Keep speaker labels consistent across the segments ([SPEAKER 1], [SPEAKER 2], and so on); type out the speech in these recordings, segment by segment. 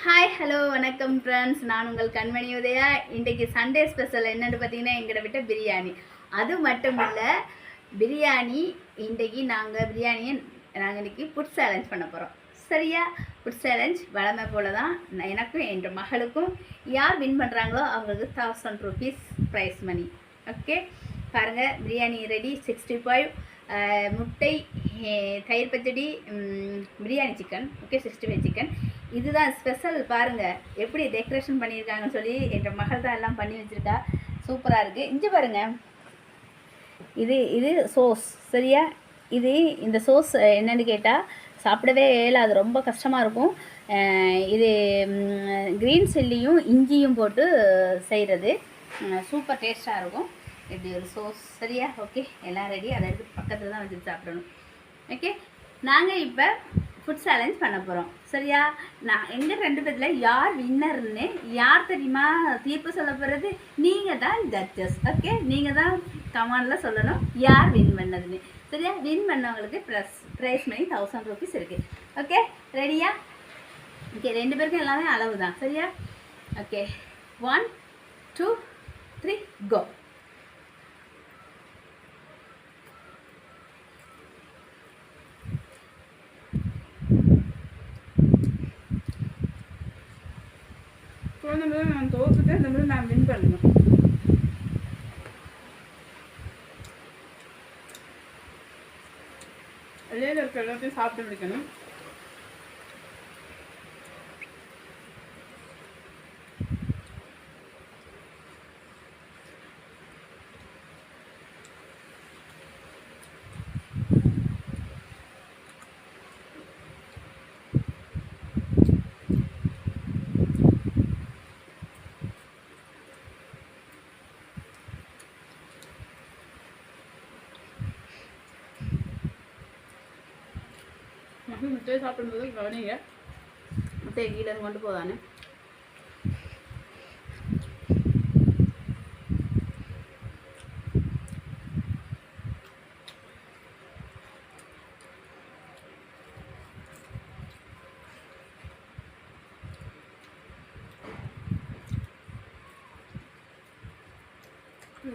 [SPEAKER 1] Hi hello வணக்கம் friends, நான் உங்கள் கண்மணி உதயா. இன்றைக்கு சண்டே ஸ்பெஷல் என்னென்னு பார்த்தீங்கன்னா, எங்களை விட்ட பிரியாணி. அது மட்டும் இல்லை, பிரியாணி இன்றைக்கி நாங்கள் இன்றைக்கி ஃபுட் சேலஞ்ச் பண்ண போகிறோம். சரியா? ஃபுட் சேலஞ்ச் வளமை போல தான் எனக்கும் என் மகளுக்கும் யார் வின் பண்ணுறாங்களோ அவங்களுக்கு 1000 rupees ப்ரைஸ் மணி. ஓகே, பாருங்கள், பிரியாணி ரெடி. 65 முட்டை, தயிர் பச்சடி, பிரியாணி சிக்கன். Okay, 65 chicken. இதுதான் ஸ்பெஷல். பாருங்கள் எப்படி டெக்கரேஷன் பண்ணியிருக்காங்கன்னு சொல்லி என் மகள் தான் எல்லாம் பண்ணி வச்சுருக்கா. சூப்பராக இருக்குது. இங்கே பாருங்கள், இது சோஸ். சரியா? இந்த சோஸ் என்னென்னு கேட்டால் சாப்பிடவே இயலாது, ரொம்ப கஷ்டமாக இருக்கும். இது க்ரீன் சில்லியும் இஞ்சியும் போட்டு செய்கிறது. சூப்பர் டேஸ்ட்டாக இருக்கும். இப்படி ஒரு சோஸ். சரியா? ஓகே, எல்லாம் ரெடி. அதை எடுத்து பக்கத்தில் தான் வச்சுட்டு சாப்பிடணும். ஓகே, நாங்கள் இப்போ ஃபுட் சேலஞ்ச் பண்ண போகிறோம். சரியா? நான் எங்கள் 2 பேரில் யார் வின்னர்னு யார் தெரியுமா தீர்ப்பு சொல்ல போகிறது? நீங்கள் தான் ஜட்ஜஸ். ஓகே, நீங்கள் தான் கமெண்டில் சொல்லணும் யார் வின் பண்ணதுன்னு. சரியா? வின் பண்ணவங்களுக்கு ப்ரைஸ் மணி 1000 rupees இருக்குது. ஓகே, ரெடியா? ஓகே, 2 பேருக்கும் எல்லாமே அளவு தான். சரியா? ஓகே, 1 2 3 கோ. இந்த மாதிரி நான் தோற்றுட்டு இந்த மாதிரி நான் வின் பண்ணணும். வெளியில் இருக்க எல்லாத்தையும் சாப்பிட்டு முடிக்கணும். முட்டையை சாப்பிடும்போது கவனிங்க, முட்டையை கீழே கொண்டு போதானே.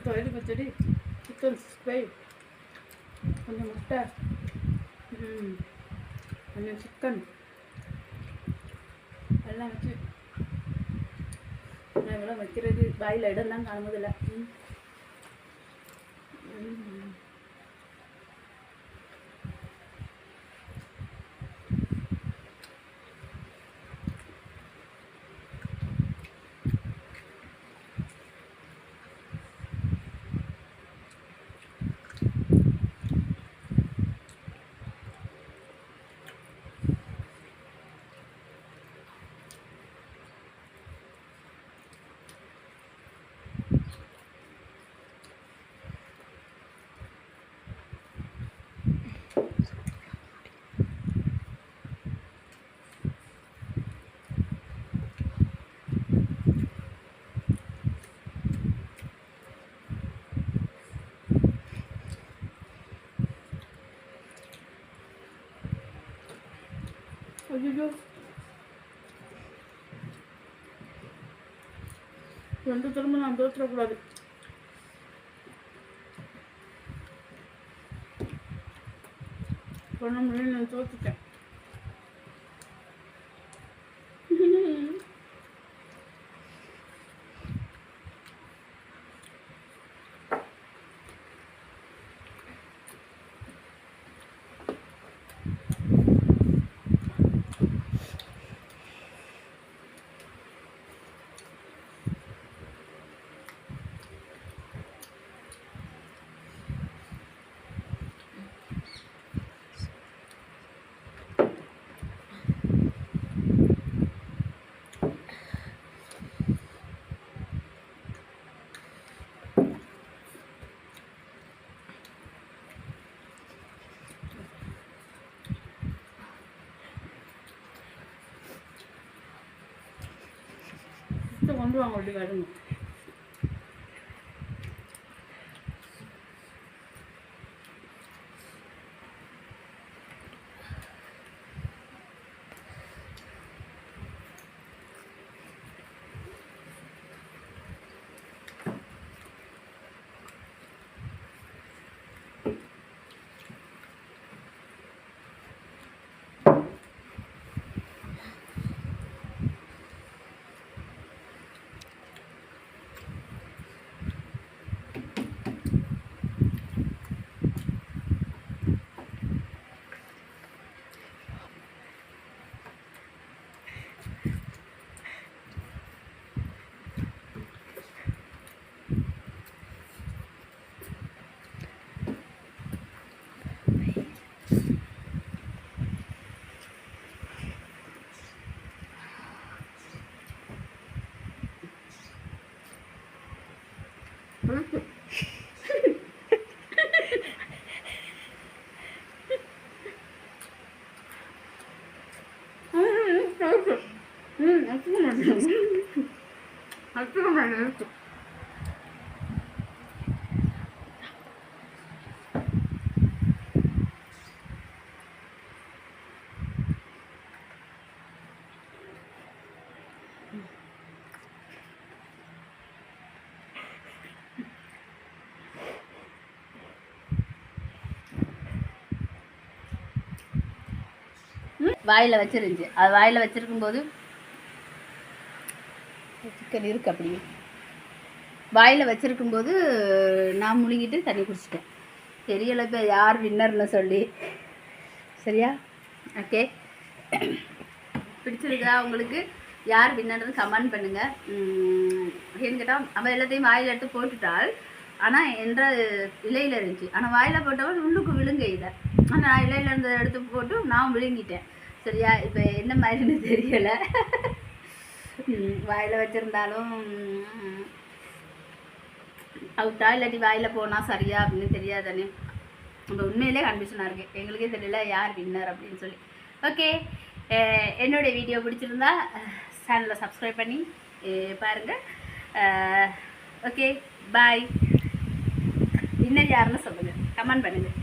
[SPEAKER 1] தயிர் பச்சடி, சிக்கன் 65, கொஞ்சம் முட்டை, கொஞ்சம் சிக்கன் எல்லாம் வச்சு நான் இவ்வளோ வைக்கிறது வாயில் இடம்லாம் காணும்போதில்லை. ஐயோ, 2 திரும்ப நான் தோற்றக்கூடாது. பண்ண முடியும், நான் தோற்றுட்டேன். கொண்டு வாங்க, அப்படி வருங்க. வாயில் வச்சிருந்துச்சு. அது வாயில் வச்சிருக்கும்போது சிக்கன் இருக்கு அப்படியே வாயில் வச்சிருக்கும்போது நான் முழுங்கிட்டு தண்ணி குடிச்சிட்டேன். தெரியலை இப்போ யார் வின்னர்னு சொல்லி. சரியா? ஓகே, பிடிச்சிருக்கா உங்களுக்கு? யார் வின்னர்னு கமெண்ட் பண்ணுங்கள். ஏன்னு கேட்டால் அவள் எல்லாத்தையும் வாயில் எடுத்து போட்டுட்டாள். ஆனால் என்ற இலையில் இருந்துச்சு. ஆனால் வாயில் போட்டவள் உள்ளுக்கு விழுங்க இதை. ஆனால் நான் இலையில் இருந்த எடுத்து போட்டு நான் விழுங்கிட்டேன். சரியா? இப்போ என்ன மாதிரின்னு தெரியலை. வாயில் வச்சுருந்தாலும் அவுட்டா இல்லாட்டி வாயில் போனால் சரியா அப்படின்னு தெரியாதானே. நம்ம உண்மையிலே கன்ஃபியூஷனாக இருக்குது. எங்களுக்கே தெரியல யார் வின்னர் அப்படின்னு சொல்லி. ஓகே, என்னுடைய வீடியோ பிடிச்சிருந்தா சேனலை சப்ஸ்கிரைப் பண்ணி பாருங்கள். ஓகே, பாய். வின்னர் யாருன்னு சொல்லுங்கள், கமெண்ட் பண்ணுங்கள்.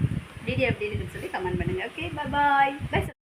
[SPEAKER 1] வீடியோ எப்படி இருக்குன்னு சொல்லி கமெண்ட் பண்ணுங்கள். ஓகே, பாய் பாய்.